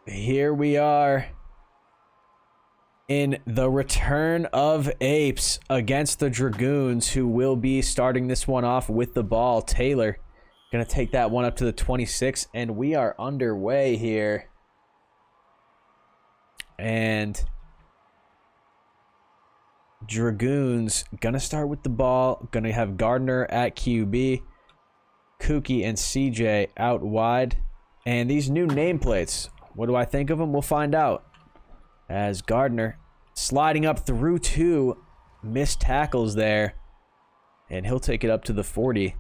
Here we are in the return of Apes against the Dragoons, who will be starting this one off with the ball. Taylor gonna take that one up to the 26, and we are underway here. And Dragoons gonna start with the ball. Gonna have Gardner at QB, Kookie and CJ out wide. And these new nameplates, what do I think of them? We'll find out. As Gardner sliding up through two missed tackles there. And he'll take it up to the 40.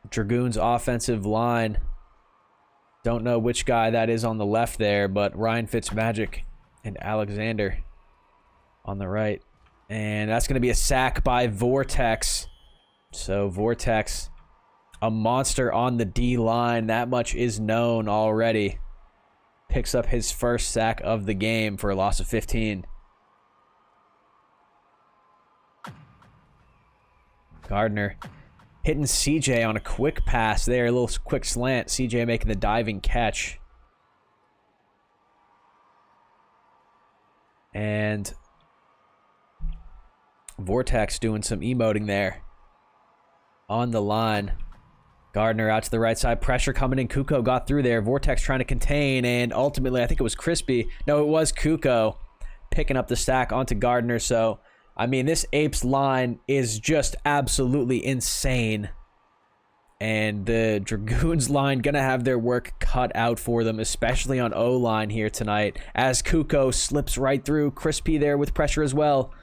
Dragoons offensive line. Don't know which guy that is on the left there, but Ryan Fitzmagic and Alexander on the right. And that's going to be a sack by Vortex. So Vortex, a monster on the D line. That much is known already. Picks up his first sack of the game for a loss of 15. Gardner hitting CJ on a quick pass there. A little quick slant. CJ making the diving catch. And Vortex doing some emoting there on the line. Gardner out to the right side. Pressure coming in. Kuko got through there. Vortex trying to contain. And ultimately, I think it was Crispy. No, it was Kuko picking up the sack onto Gardner. So, I mean, this Apes line is just absolutely insane. And the Dragoons line going to have their work cut out for them, especially on O-line here tonight. As Kuko slips right through. Crispy there with pressure as well.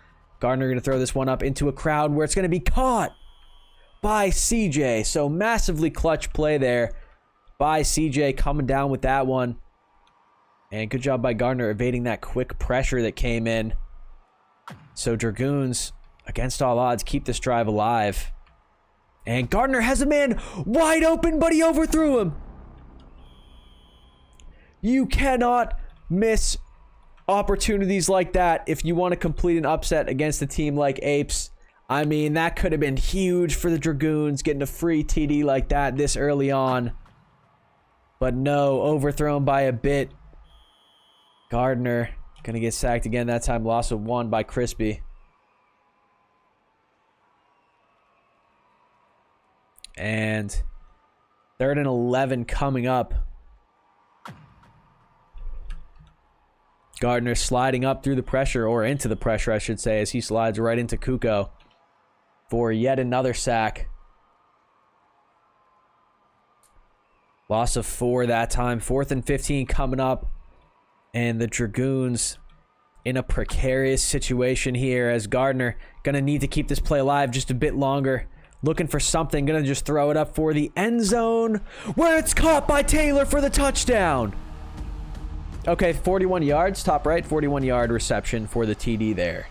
Gardner going to throw this one up into a crowd where it's going to be caught by CJ. So massively clutch play there by CJ, coming down with that one. And good job by Gardner evading that quick pressure that came in. So Dragoons, against all odds, keep this drive alive. And Gardner has a man wide open, but he overthrew him. You cannot miss opportunities like that if you want to complete an upset against a team like Apes. I mean, that could have been huge for the Dragoons, getting a free TD like that this early on. But no, overthrown by a bit. Gardner going to get sacked again, that time loss of 1 by Crispy. And 3rd and 11 coming up. Gardner sliding up through the pressure, or into the pressure, I should say, as he slides right into Kuko for yet another sack. Loss of 4 that time. 4th and 15 coming up. And the Dragoons in a precarious situation here, as Gardner going to need to keep this play alive just a bit longer. Looking for something. Going to just throw it up for the end zone, where it's caught by Taylor for the touchdown. Okay, 41 yards. Top right, 41-yard reception for the TD there.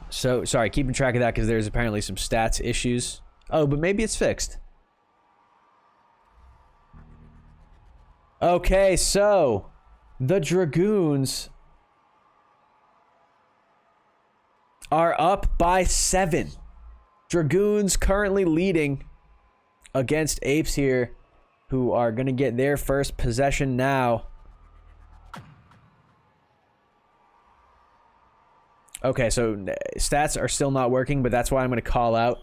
So, sorry, keeping track of that because there's apparently some stats issues. Oh, but maybe it's fixed. Okay, so the Dragoons are up by 7. Dragoons currently leading against Apes here, who are going to get their first possession now. Okay, so stats are still not working, but that's why I'm going to call out.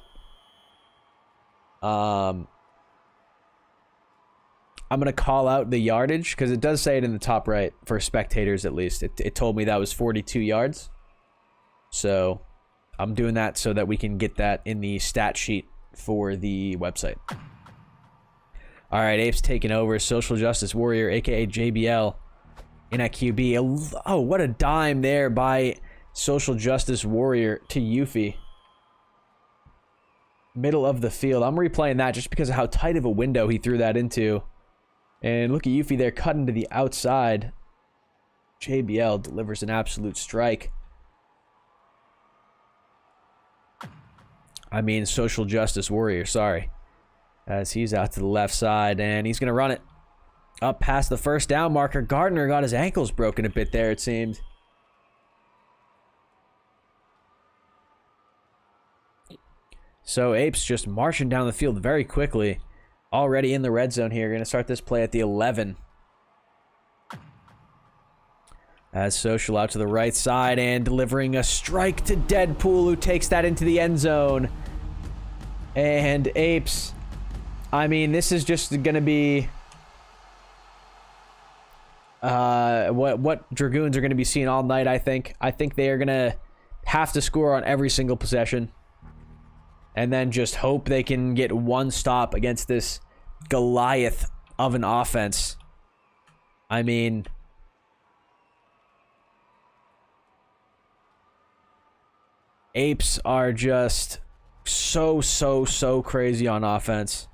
I'm going to call out the yardage, because it does say it in the top right, for spectators at least. It told me that was 42 yards. So I'm doing that so that we can get that in the stat sheet for the website. All right, Apes taking over. Social Justice Warrior, a.k.a. JBL, in at QB. Oh, what a dime there by Social Justice Warrior to Yuffie. Middle of the field. I'm replaying that just because of how tight of a window he threw that into. And look at Yuffie there cutting to the outside. JBL delivers an absolute strike. I mean, Social Justice Warrior, sorry. As he's out to the left side, and he's going to run it up past the first down marker. Gardner got his ankles broken a bit there, it seemed. So Apes just marching down the field very quickly. Already in the red zone here. Going to start this play at the 11. As Social out to the right side and delivering a strike to Deadpool, who takes that into the end zone. And Apes, I mean, this is just going to be what Dragoons are going to be seeing all night, I think. I think they are going to have to score on every single possession. And then just hope they can get one stop against this Goliath of an offense. I mean, Apes are just so crazy on offense.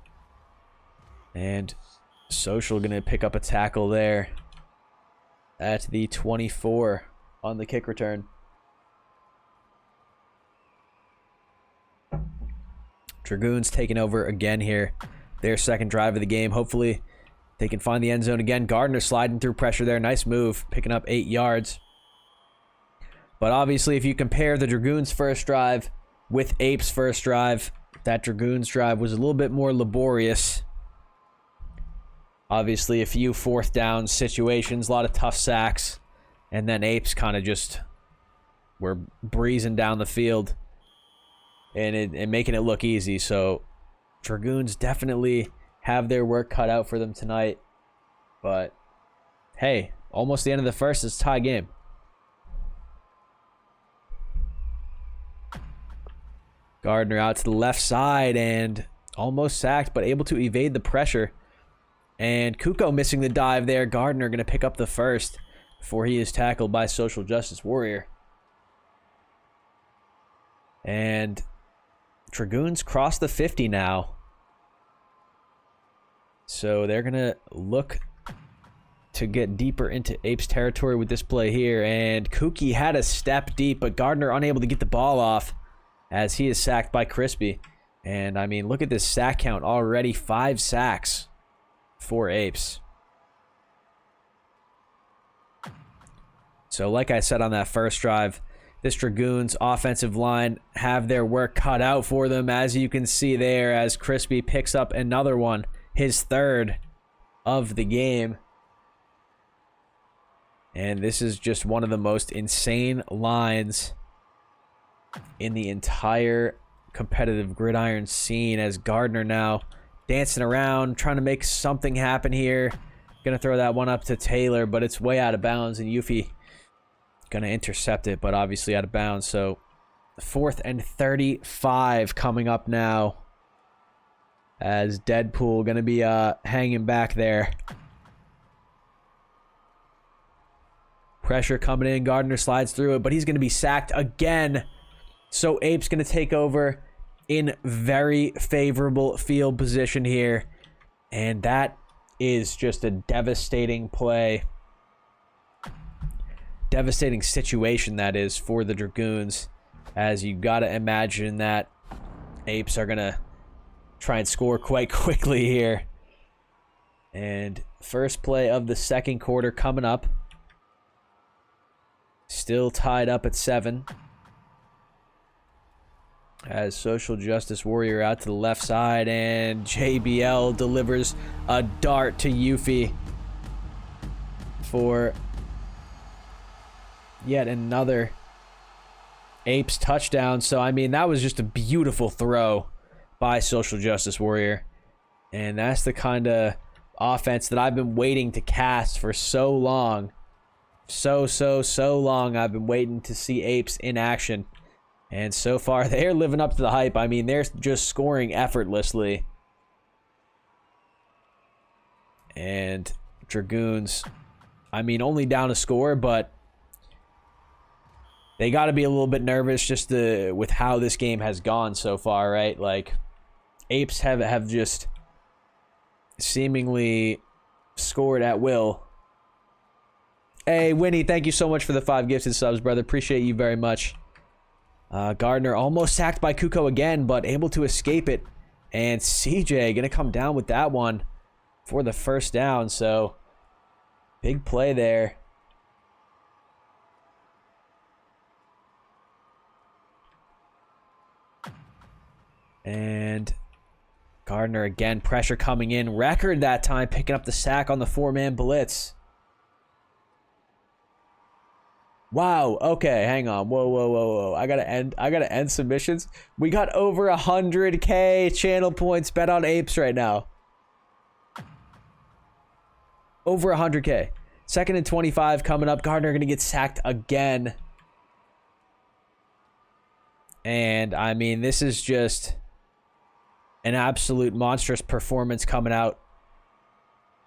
And Social gonna pick up a tackle there at the 24 on the kick return. Dragoons taking over again here. Their second drive of the game. Hopefully they can find the end zone again. Gardner sliding through pressure there. Nice move, picking up 8 yards. But obviously, if you compare the Dragoons' first drive with Apes' first drive, that Dragoons' drive was a little bit more laborious. Obviously, a few fourth down situations, a lot of tough sacks, and then Apes kind of just were breezing down the field and making it look easy. So Dragoons definitely have their work cut out for them tonight. But hey, almost the end of the first, it's a tie game. Gardner out to the left side and almost sacked, but able to evade the pressure. And Kukoc missing the dive there. Gardner going to pick up the first before he is tackled by Social Justice Warrior. And Dragoons cross the 50 now. So they're going to look to get deeper into Apes territory with this play here. And Kukoc had a step deep, but Gardner unable to get the ball off as he is sacked by Crispy. And I mean, look at this sack count already. 5 sacks for Apes. So like I said on that first drive, this Dragoons offensive line have their work cut out for them, as you can see there, as Crispy picks up another one, his third of the game. And this is just one of the most insane lines in the entire competitive gridiron scene, as Gardner now dancing around, trying to make something happen here. Gonna throw that one up to Taylor, but it's way out of bounds, and Yuffie gonna intercept it, but obviously out of bounds. So 4th and 35 coming up now, as Deadpool gonna be hanging back there. Pressure coming in, Gardner slides through it, but he's gonna be sacked again. So Apes going to take over in very favorable field position here. And that is just a devastating play. Devastating situation, that is, for the Dragoons. As you got to imagine that Apes are going to try and score quite quickly here. And first play of the second quarter coming up. Still tied up at 7. As Social Justice Warrior out to the left side, and JBL delivers a dart to Yuffie for yet another Apes touchdown. So, I mean, that was just a beautiful throw by Social Justice Warrior. And that's the kind of offense that I've been waiting to cast for so long. So long I've been waiting to see Apes in action. And so far, they're living up to the hype. I mean, they're just scoring effortlessly. And Dragoons, I mean, only down a score, but they got to be a little bit nervous just with how this game has gone so far, right? Like, Apes have just seemingly scored at will. Hey, Winnie, thank you so much for the 5 gifted subs, brother. Appreciate you very much. Gardner almost sacked by Kukoc again, but able to escape it. And CJ going to come down with that one for the first down. So, big play there. And Gardner again, pressure coming in. Record that time, picking up the sack on the 4-man blitz. Wow, okay, hang on. Whoa. I gotta end submissions. We got over 100K channel points bet on Apes right now. Over 100K. 2nd and 25 coming up. Gardner gonna get sacked again. And I mean, this is just an absolute monstrous performance coming out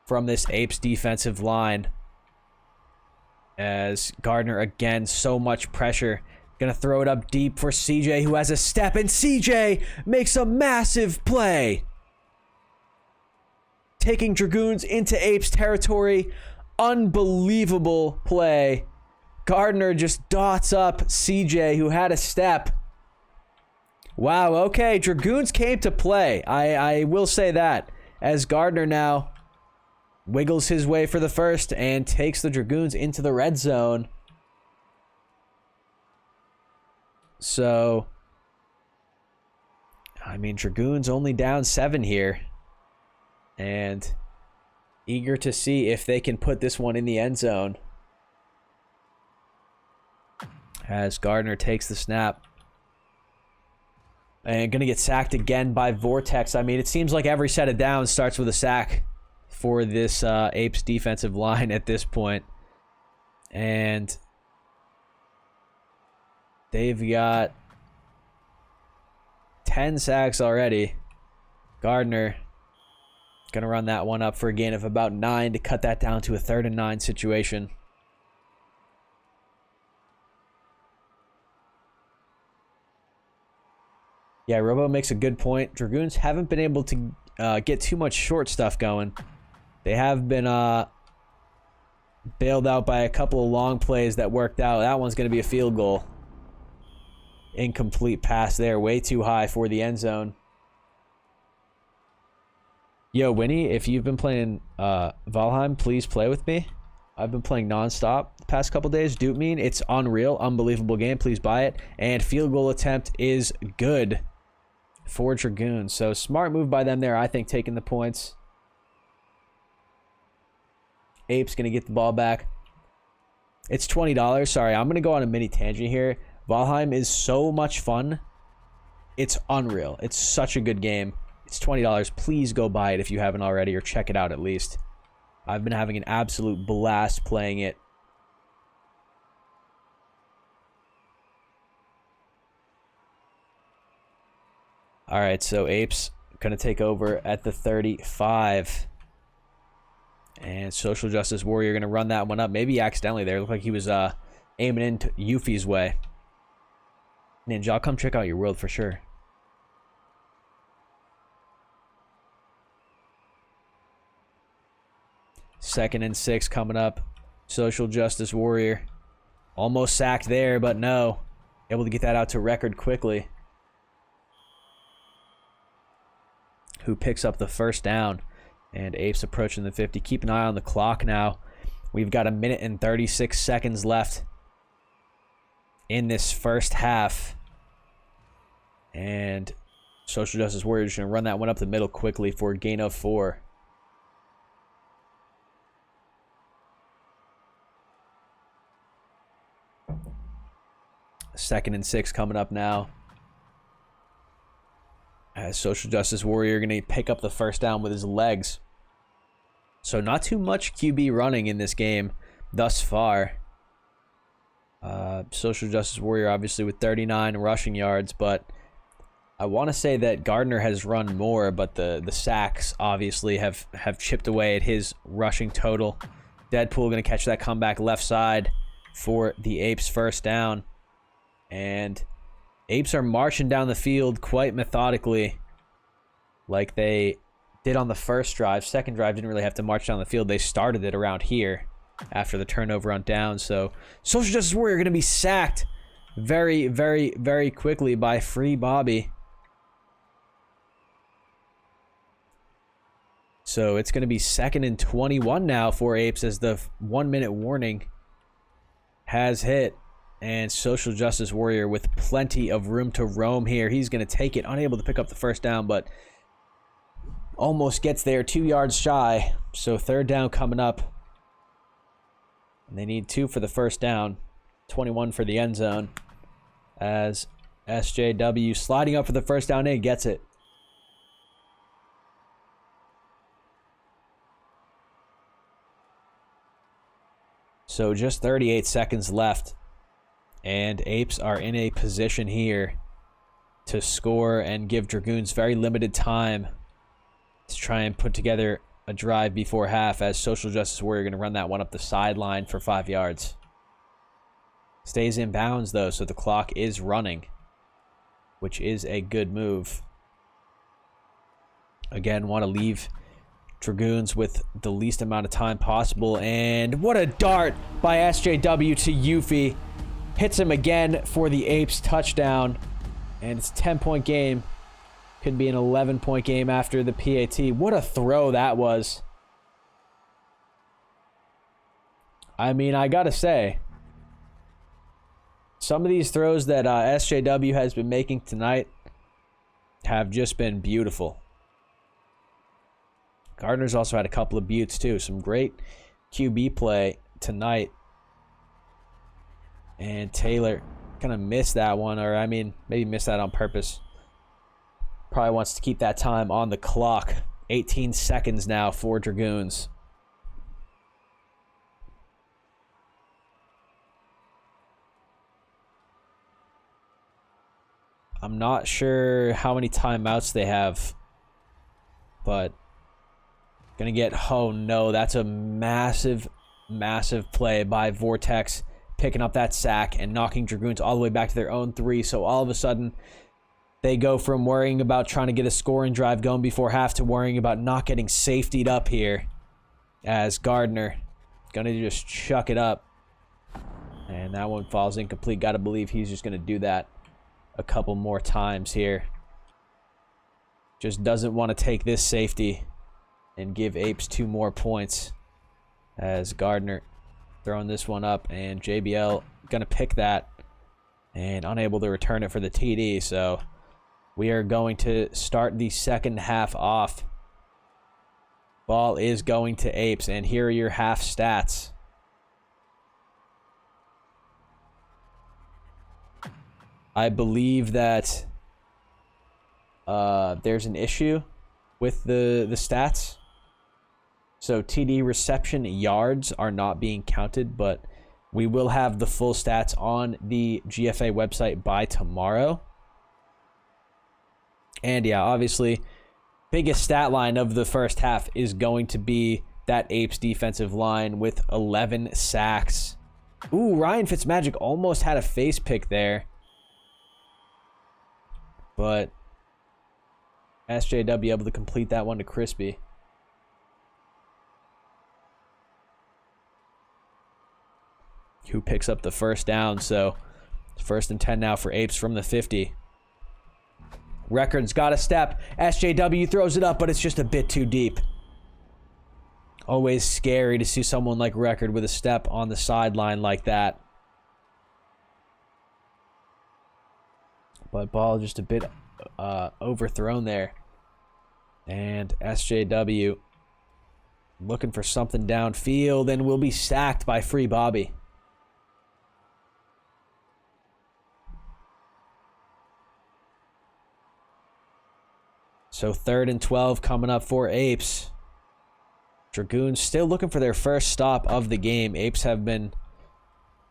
from this Apes defensive line. As Gardner again, so much pressure. Gonna throw it up deep for CJ, who has a step, and CJ makes a massive play. Taking Dragoons into Apes territory. Unbelievable play. Gardner just dots up CJ, who had a step. Wow, okay, Dragoons came to play. I will say that. As Gardner now wiggles his way for the first and takes the Dragoons into the red zone. So, I mean, Dragoons only down 7 here. And eager to see if they can put this one in the end zone. As Gardner takes the snap. And going to get sacked again by Vortex. I mean, it seems like every set of downs starts with a sack for this Apes defensive line at this point. And they've got 10 sacks already. Gardner going to run that one up for a gain of about 9 to cut that down to a 3rd and 9 situation. Yeah, Robo makes a good point. Dragoons haven't been able to get too much short stuff going. They have been bailed out by a couple of long plays that worked out. That one's going to be a field goal. Incomplete pass there. Way too high for the end zone. Yo, Winnie, if you've been playing Valheim, please play with me. I've been playing nonstop the past couple days. Dupe Mean, it's unreal. Unbelievable game. Please buy it. And field goal attempt is good for Dragoons. So smart move by them there, I think, taking the points. Apes going to get the ball back. It's $20. Sorry, I'm going to go on a mini tangent here. Valheim is so much fun. It's unreal. It's such a good game. It's $20. Please go buy it if you haven't already, or check it out at least. I've been having an absolute blast playing it. All right, so Apes going to take over at the 35. And Social Justice Warrior going to run that one up. Maybe accidentally there. It looked like he was aiming into Yuffie's way. Ninja, I'll come check out your world for sure. Second and 6 coming up. Social Justice Warrior. Almost sacked there, but no. Able to get that out to Record quickly. Who picks up the first down. And Apes approaching the 50. Keep an eye on the clock now. We've got 1 minute and 36 seconds left in this first half. And Social Justice Warrior is going to run that one up the middle quickly for a gain of 4. Second and 6 coming up now. As Social Justice Warrior going to pick up the first down with his legs. So not too much QB running in this game thus far. Social Justice Warrior obviously with 39 rushing yards, but I want to say that Gardner has run more, but the sacks obviously have chipped away at his rushing total. Deadpool going to catch that comeback left side for the Apes first down. And Apes are marching down the field quite methodically, like they did on the first drive. Second drive didn't really have to march down the field. They started it around here after the turnover on down. So Social Justice Warrior going to be sacked very, very, very quickly by Free Bobby. So it's going to be 2nd and 21 now for Apes as the 1 minute warning has hit. And Social Justice Warrior with plenty of room to roam here. He's going to take it, unable to pick up the first down, but almost gets there, 2 yards shy. So third down coming up. And they need 2 for the first down, 21 for the end zone. As SJW sliding up for the first down and gets it. So just 38 seconds left. And Apes are in a position here to score and give Dragoons very limited time to try and put together a drive before half, as Social Justice Warrior going to run that one up the sideline for 5 yards. Stays in bounds, though, so the clock is running, which is a good move. Again, want to leave Dragoons with the least amount of time possible. And what a dart by SJW to Yuffie. Hits him again for the Apes touchdown. And it's a 10-point game. Could be an 11-point game after the PAT. What a throw that was. I mean, I gotta say, some of these throws that SJW has been making tonight have just been beautiful. Gardner's also had a couple of buttes too. Some great QB play tonight. And Taylor kind of missed that one, or I mean, maybe missed that on purpose. Probably wants to keep that time on the clock. 18 seconds now for Dragoons. I'm not sure how many timeouts they have, but gonna get, oh no, that's a massive, massive play by Vortex, picking up that sack and knocking Dragoons all the way back to their own 3. So all of a sudden, they go from worrying about trying to get a scoring drive going before half to worrying about not getting safetied up here, as Gardner gonna just chuck it up. And that one falls incomplete. Gotta believe he's just gonna do that a couple more times here. Just doesn't want to take this safety and give Apes 2 more points, as Gardner throwing this one up, and JBL gonna pick that and unable to return it for the TD. So we are going to start the second half off. Ball is going to Apes, and here are your half stats. I believe that there's an issue with the stats. So TD reception yards are not being counted, but we will have the full stats on the GFA website by tomorrow. And yeah, obviously, biggest stat line of the first half is going to be that Apes defensive line with 11 sacks. Ooh, Ryan Fitzmagic almost had a face pick there. But SJW able to complete that one to Crispy. Who picks up the first down. So first and 10 now for Apes from the 50. Record's got a step. SJW throws it up, but it's just a bit too deep. Always scary to see someone like Record with a step on the sideline like that. But ball just a bit overthrown there. And SJW looking for something downfield and will be sacked by Free Bobby. So 3rd and 12 coming up for Apes. Dragoons still looking for their first stop of the game. Apes have been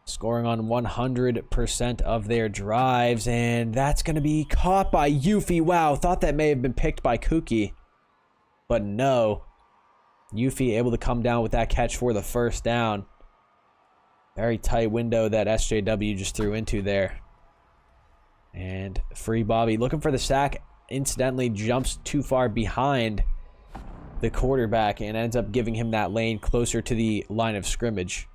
scoring on 100% of their drives, and that's going to be caught by Yuffie. Wow, thought that may have been picked by Kookie, but no. Yuffie able to come down with that catch for the first down. Very tight window that SJW just threw into there. And Free Bobby looking for the sack. Incidentally jumps too far behind the quarterback and ends up giving him that lane closer to the line of scrimmage.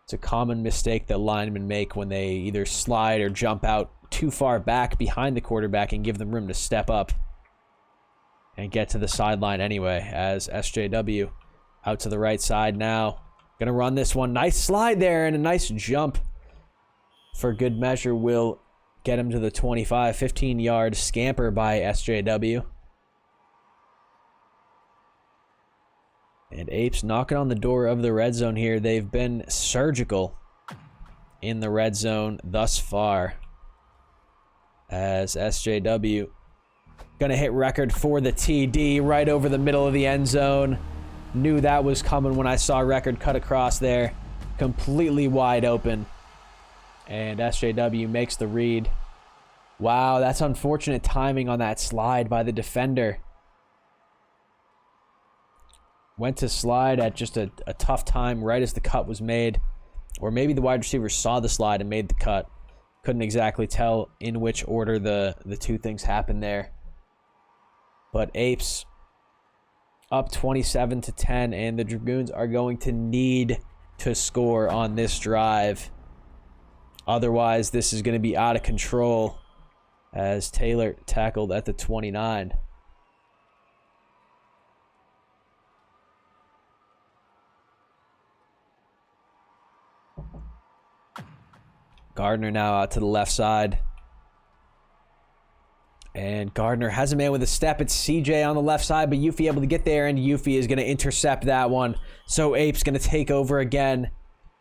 It's a common mistake that linemen make when they either slide or jump out too far back behind the quarterback and give them room to step up and get to the sideline anyway, as SJW out to the right side now. Gonna run this one. Nice slide there and a nice jump for good measure, will get him to the 25. 15-yard scamper by SJW. And Apes knocking on the door of the red zone here. They've been surgical in the red zone thus far. As SJW gonna hit record for the TD right over the middle of the end zone. Knew that was coming when I saw record cut across there. Completely wide open. And SJW makes the read. Wow, that's unfortunate timing on that slide by the defender. Went to slide at just a tough time right as the cut was made. Or maybe the wide receiver saw the slide and made the cut. Couldn't exactly tell in which order the two things happened there. But Apes up 27-10, and the Dragoons are going to need to score on this drive. Otherwise, this is going to be out of control, as Taylor tackled at the 29. Gardner now out to the left side. And Gardner has a man with a step. It's CJ on the left side, but Yuffie able to get there, and Yuffie is going to intercept that one. So Apes going to take over again,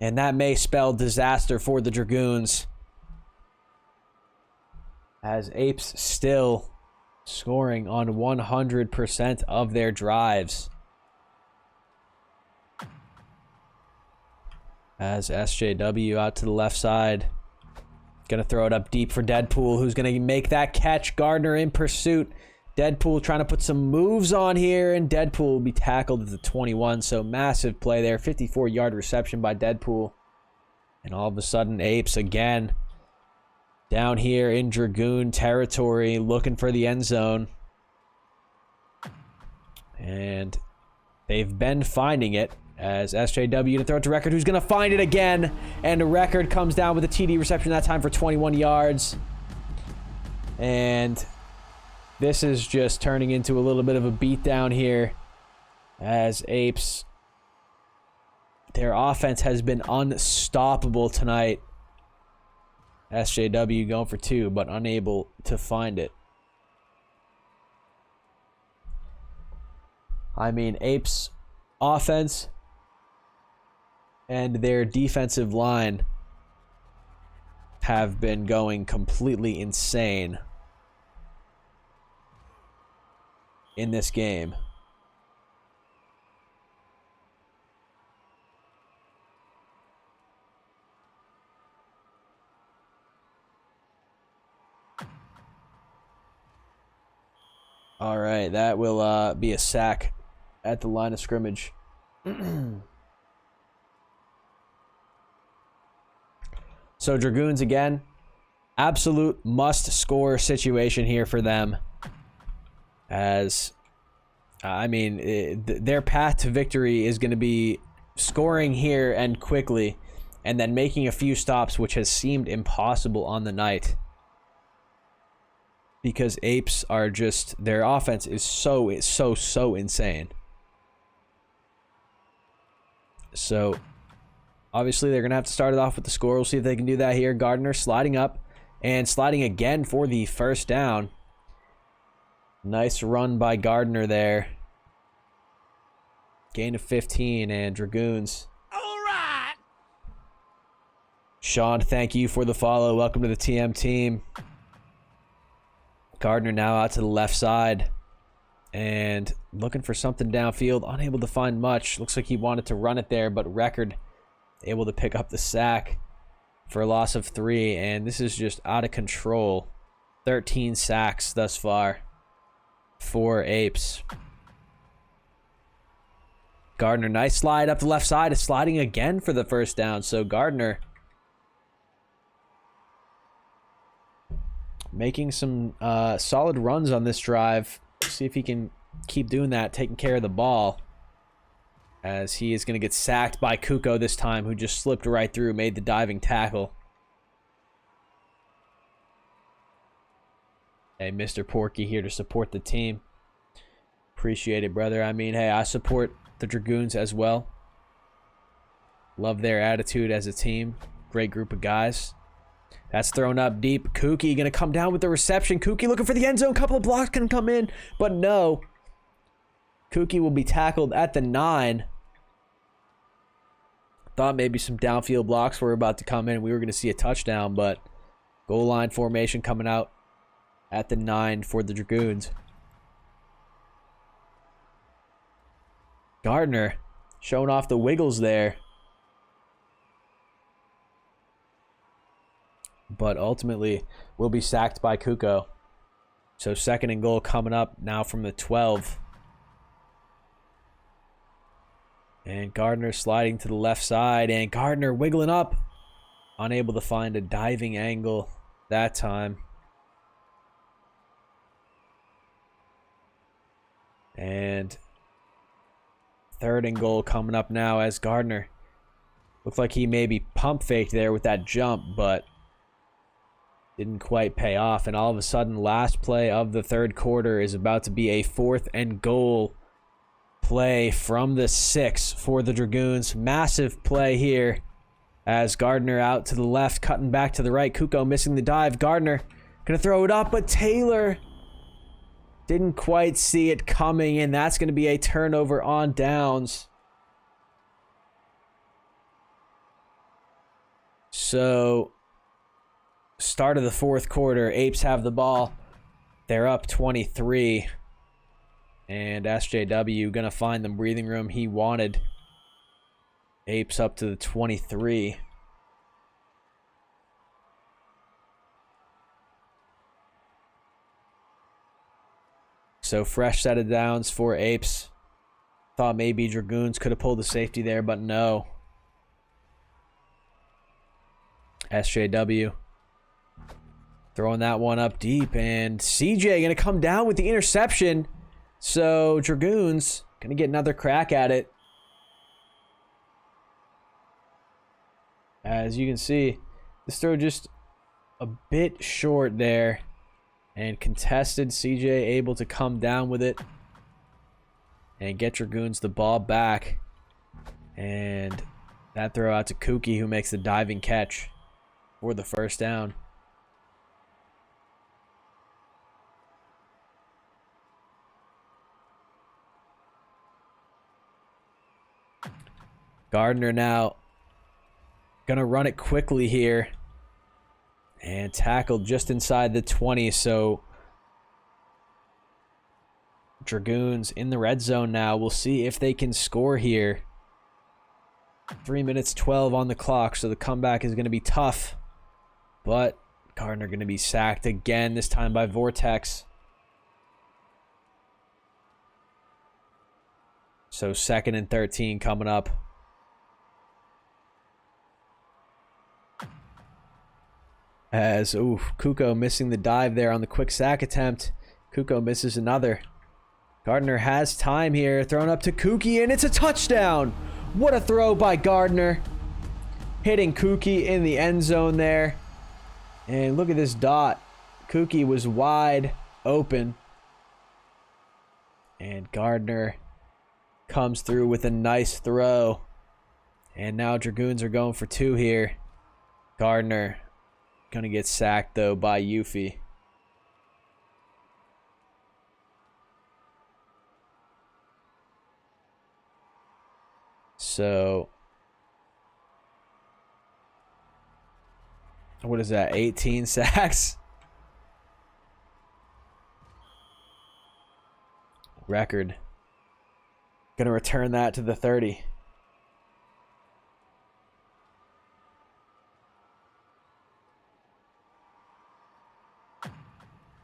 and that may spell disaster for the Dragoons. As Apes still scoring on 100% of their drives. As SJW out to the left side. Gonna throw it up deep for Deadpool, who's gonna make that catch. Gardner in pursuit. Deadpool trying to put some moves on here, and Deadpool will be tackled at the 21. So massive play there. 54-yard reception by Deadpool. And all of a sudden, Apes again down here in Dragoon territory, looking for the end zone. And they've been finding it. As SJW to throw it to Record, who's going to find it again. And Record comes down with a TD reception that time for 21 yards. And this is just turning into a little bit of a beatdown here. As Apes, their offense has been unstoppable tonight. SJW going for 2, but unable to find it. I mean, Apes offense and their defensive line have been going completely insane in this game. All right, that will be a sack at the line of scrimmage. So Dragoons again, absolute must-score situation here for them. As, I mean, their path to victory is going to be scoring here and quickly, and then making a few stops, which has seemed impossible on the night. Because Apes are just, their offense is so insane. So obviously, they're going to have to start it off with the score. We'll see if they can do that here. Gardner sliding up and sliding again for the first down. Nice run by Gardner there. Gain of 15, and Dragoons. All right. Sean, thank you for the follow. Welcome to the TM team. Gardner now out to the left side and looking for something downfield. Unable to find much. Looks like he wanted to run it there, but Record able to pick up the sack for a loss of 3, and this is just out of control. 13 sacks thus far for Apes. Gardner, nice slide up the left side, is sliding again for the first down. So Gardner making some solid runs on this drive. See if he can keep doing that, taking care of the ball. As he is going to get sacked by Kuko this time, who just slipped right through, made the diving tackle. Hey, Mr. Porky here to support the team. Appreciate it, brother. I mean, hey, I support the Dragoons as well. Love their attitude as a team. Great group of guys. That's thrown up deep. Kuki going to come down with the reception. Kuki looking for the end zone. Couple of blocks can come in, but no. Kuki will be tackled at the 9. Thought maybe some downfield blocks were about to come in. We were going to see a touchdown, but goal line formation coming out at the 9 for the Dragoons. Gardner showing off the wiggles there. But ultimately will be sacked by Kuko. So 2nd and goal coming up now from the 12. And Gardner sliding to the left side. And Gardner wiggling up. Unable to find a diving angle that time. And 3rd and goal coming up now as Gardner. Looked like he maybe pump faked there with that jump, but didn't quite pay off. And all of a sudden, last play of the 3rd quarter is about to be a 4th and goal play from the 6 for the Dragoons. Massive play here as Gardner out to the left, cutting back to the right. Kuko missing the dive. Gardner gonna throw it up, but Taylor didn't quite see it coming, and that's gonna be a turnover on downs. So start of the 4th quarter, Apes have the ball. They're up 23. And SJW gonna find the breathing room he wanted. Apes up to the 23. So fresh set of downs for Apes. Thought maybe Dragoons could have pulled the safety there, but no. SJW throwing that one up deep, and CJ gonna come down with the interception. So Dragoons gonna get another crack at it. As you can see, this throw just a bit short there, and contested. CJ able to come down with it and get Dragoons the ball back. And that throw out to Kuki, who makes the diving catch for the 1st down. Gardner now gonna run it quickly here and tackled just inside the 20. So Dragoons in the red zone now. We'll see if they can score here. 3 minutes 12 on the clock, so the comeback is going to be tough. But Gardner going to be sacked again, this time by Vortex. So 2nd and 13 coming up. As, Kuko missing the dive there on the quick sack attempt. Kuko misses another. Gardner has time here. Thrown up to Kuki, and it's a touchdown. What a throw by Gardner. Hitting Kuki in the end zone there. And look at this dot. Kuki was wide open. And Gardner comes through with a nice throw. And now Dragoons are going for 2 here. Gardner gonna get sacked though by Yuffie. So what is that? 18 sacks? Record. Gonna return that to the 30.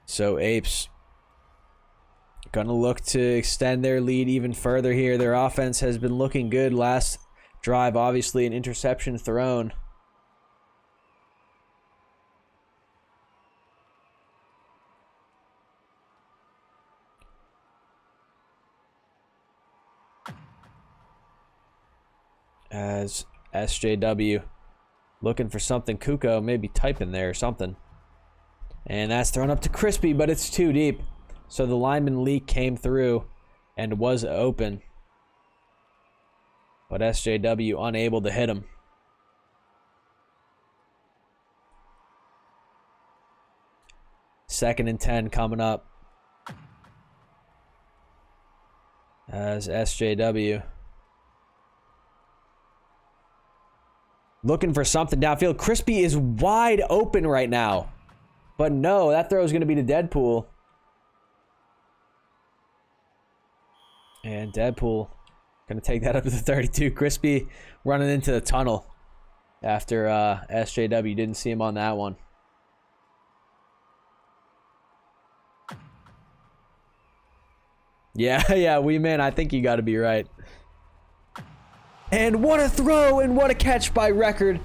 So Apes gonna look to extend their lead even further here. Their offense has been looking good. Last drive, obviously, an interception thrown. As SJW looking for something. Kuko maybe typing there or something. And that's thrown up to Crispy, but it's too deep. So the lineman leak came through and was open. But SJW unable to hit him. 2nd and 10 coming up. As SJW looking for something downfield. Crispy is wide open right now. But no, that throw is going to be to Deadpool. And Deadpool going to take that up to the 32. Crispy running into the tunnel after SJW didn't see him on that one. Yeah, Wee Man, I think you got to be right. And what a throw and what a catch by Record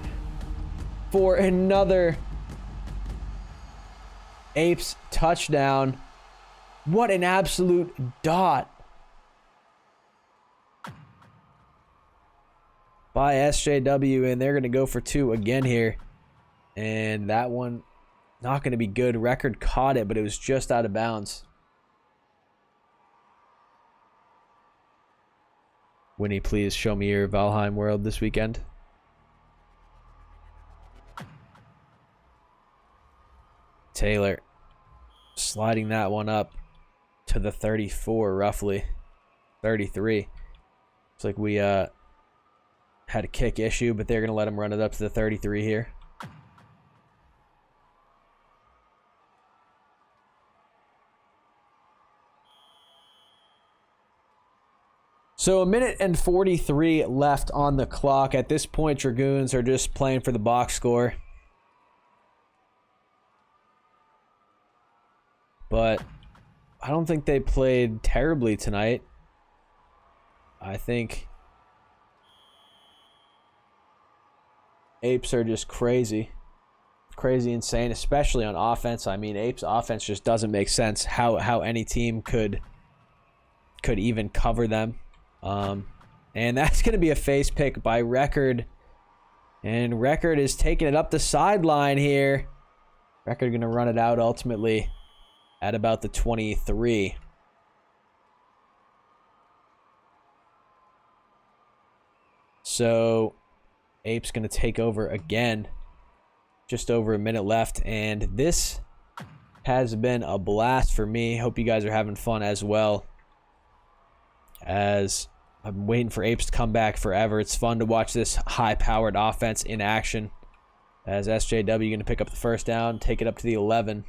for another Apes touchdown. What an absolute dot by SJW, and they're going to go for 2 again here. And that one not going to be good. Record caught it, but it was just out of bounds. Winnie, please show me your Valheim world this weekend. Taylor sliding that one up to the 34, roughly 33. Looks like we had a kick issue, but they're going to let him run it up to the 33 here. So 1 minute and 43 left on the clock. At this point, Dragoons are just playing for the box score. But I don't think they played terribly tonight. I think Apes are just crazy. Crazy insane, especially on offense. I mean, Apes offense just doesn't make sense how any team could even cover them. And that's going to be a face pick by Record. And Record is taking it up the sideline here. Record going to run it out ultimately at about the 23. So Apes going to take over again. Just over a minute left. And this has been a blast for me. Hope you guys are having fun as well. As I'm waiting for Apes to come back forever. It's fun to watch this high-powered offense in action. As SJW going to pick up the first down, take it up to the 11.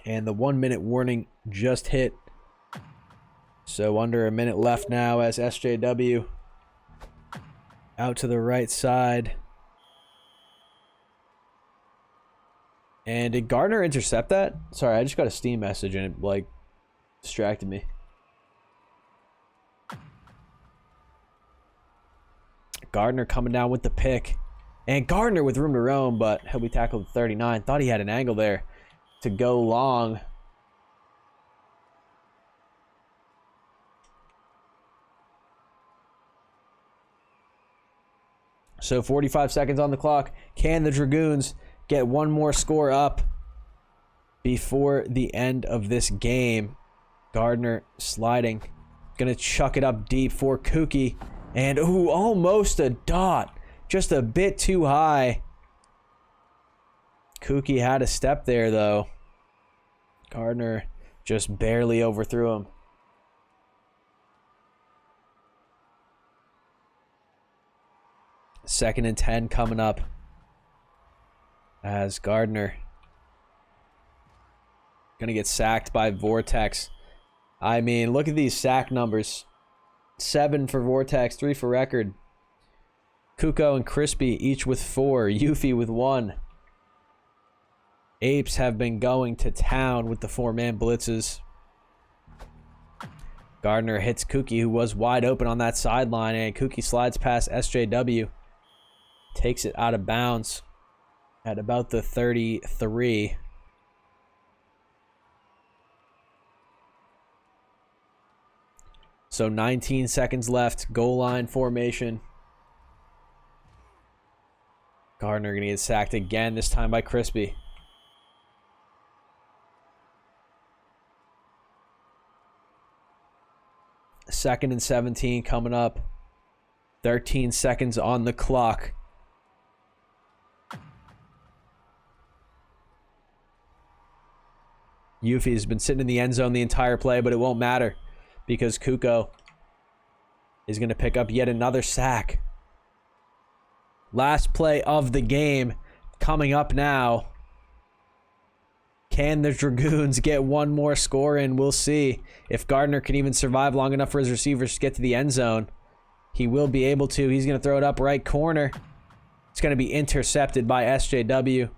And the 1 minute warning just hit. So under a minute left now as SJW out to the right side. And did Gardner intercept that? Sorry, I just got a Steam message and it, like, distracted me. Gardner coming down with the pick. And Gardner with room to roam, but he'll be tackled at 39. Thought he had an angle there to go long. So 45 seconds on the clock. Can the Dragoons get one more score up before the end of this game? Gardner sliding. Gonna chuck it up deep for Kookie. And, ooh, almost a dot. Just a bit too high. Kookie had a step there, though. Gardner just barely overthrew him. Second and 10 coming up. As Gardner gonna get sacked by Vortex. I mean, look at these sack numbers. 7 for Vortex, 3 for Record. Kuko and Crispy each with 4. Yuffie with 1. Apes have been going to town with the 4-man blitzes. Gardner hits Kookie, who was wide open on that sideline, and Kookie slides past SJW. Takes it out of bounds at about the 33. So 19 seconds left. Goal line formation. Gardner going to get sacked again, this time by Crispy. Second and 17 coming up. 13 seconds on the clock. Yuffie has been sitting in the end zone the entire play, but it won't matter because Kukoc is going to pick up yet another sack. Last play of the game coming up now. Can the Dragoons get one more score in? We'll see. If Gardner can even survive long enough for his receivers to get to the end zone, he will be able to. He's going to throw it up right corner. It's going to be intercepted by SJW.